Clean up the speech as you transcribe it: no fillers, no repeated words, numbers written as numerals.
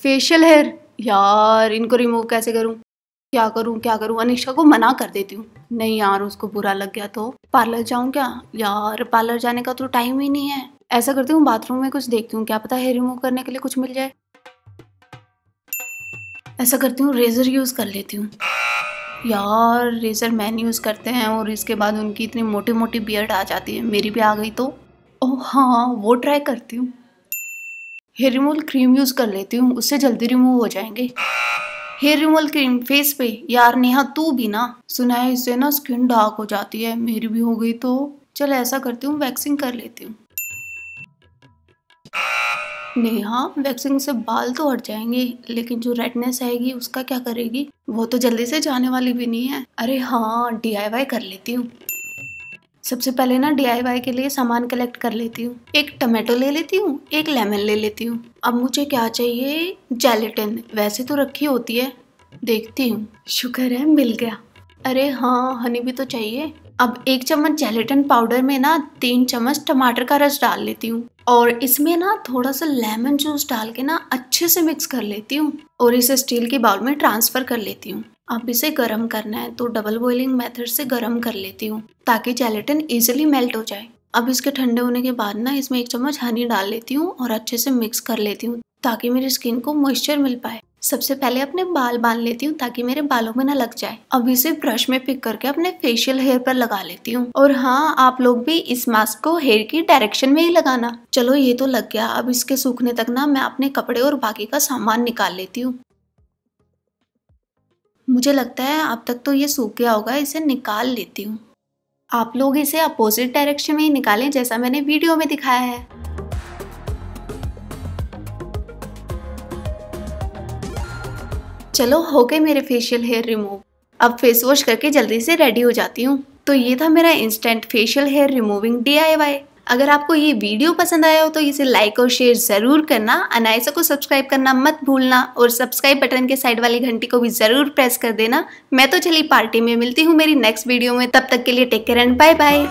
Facial hair, यार इनको remove कैसे करूँ? क्या करूँ? अनिशा को मना कर देती हूँ। नहीं यार, उसको बुरा लग गया तो पार्लर जाऊँ क्या? यार पार्लर जाने का तो टाइम ही नहीं है। ऐसा करती हूँ, बाथरूम में कुछ देखती हूँ, क्या पता हेयर रिमूव करने के लिए कुछ मिल जाए। ऐसा करती हूँ, रेजर यूज कर लेती हूँ। यार रेजर मैन यूज करते हैं और इसके बाद उनकी इतनी मोटी मोटी बियर्ड आ जाती है, मेरी भी आ गई तो। ओह हाँ, वो ट्राई करती हूँ। हेयर रिमूवल क्रीम यूज कर लेती हूँ, उससे जल्दी रिमूव हो जाएंगे। हेयर रिमूवल क्रीम फेस पे। यार नेहा तू भी ना, सुना है इससे ना स्किन डार्क हो जाती है, मेरी भी हो गई तो। चल ऐसा करती हूँ, वैक्सिंग कर लेती हूँ। नेहा वैक्सिंग से बाल तो हट जाएंगे, लेकिन जो रेडनेस आएगी उसका क्या करेगी? वो तो जल्दी से जाने वाली भी नहीं है। अरे हाँ, DIY कर लेती हूँ। सबसे पहले ना DIY के लिए सामान कलेक्ट कर लेती हूँ। एक टमाटो ले लेती हूँ, एक लेमन ले लेती हूँ। अब मुझे क्या चाहिए? जेलेटिन, वैसे तो रखी होती है, देखती हूँ। शुक्र है मिल गया। अरे हाँ, हनी भी तो चाहिए। अब 1 चम्मच जेलेटिन पाउडर में ना 3 चम्मच टमाटर का रस डाल लेती हूँ और इसमें ना थोड़ा सा लेमन जूस डाल के ना अच्छे से मिक्स कर लेती हूँ और इसे स्टील की बाउल में ट्रांसफर कर लेती हूँ। अब इसे गर्म करना है तो डबल बॉइलिंग मेथड से गर्म कर लेती हूँ ताकि जेलेटिन इजीली मेल्ट हो जाए। अब इसके ठंडे होने के बाद ना इसमें 1 चम्मच हनी डाल लेती हूँ और अच्छे से मिक्स कर लेती हूँ ताकि मेरी स्किन को मॉइस्चर मिल पाए। सबसे पहले अपने बाल बांध लेती हूँ ताकि मेरे बालों में ना लग जाए। अब इसे ब्रश में पिक करके अपने फेशियल हेयर पर लगा लेती हूँ। और हाँ, आप लोग भी इस मास्क को हेयर की डायरेक्शन में ही लगाना। चलो ये तो लग गया, अब इसके सूखने तक ना मैं अपने कपड़े और बाकी का सामान निकाल लेती हूँ। मुझे लगता है अब तक तो ये सूख गया होगा, इसे निकाल लेती हूँ। आप लोग इसे अपोजिट डायरेक्शन में ही निकालें जैसा मैंने वीडियो में दिखाया है। चलो हो गए मेरे फेशियल हेयर रिमूव। अब फेस वॉश करके जल्दी से रेडी हो जाती हूँ। तो ये था मेरा instant facial hair removing DIY। अगर आपको ये वीडियो पसंद आया हो तो इसे लाइक और शेयर जरूर करना। अनायसा को सब्सक्राइब करना मत भूलना और सब्सक्राइब बटन के साइड वाली घंटी को भी जरूर प्रेस कर देना। मैं तो चली पार्टी में, मिलती हूँ मेरी नेक्स्ट वीडियो में। तब तक के लिए take care and bye bye.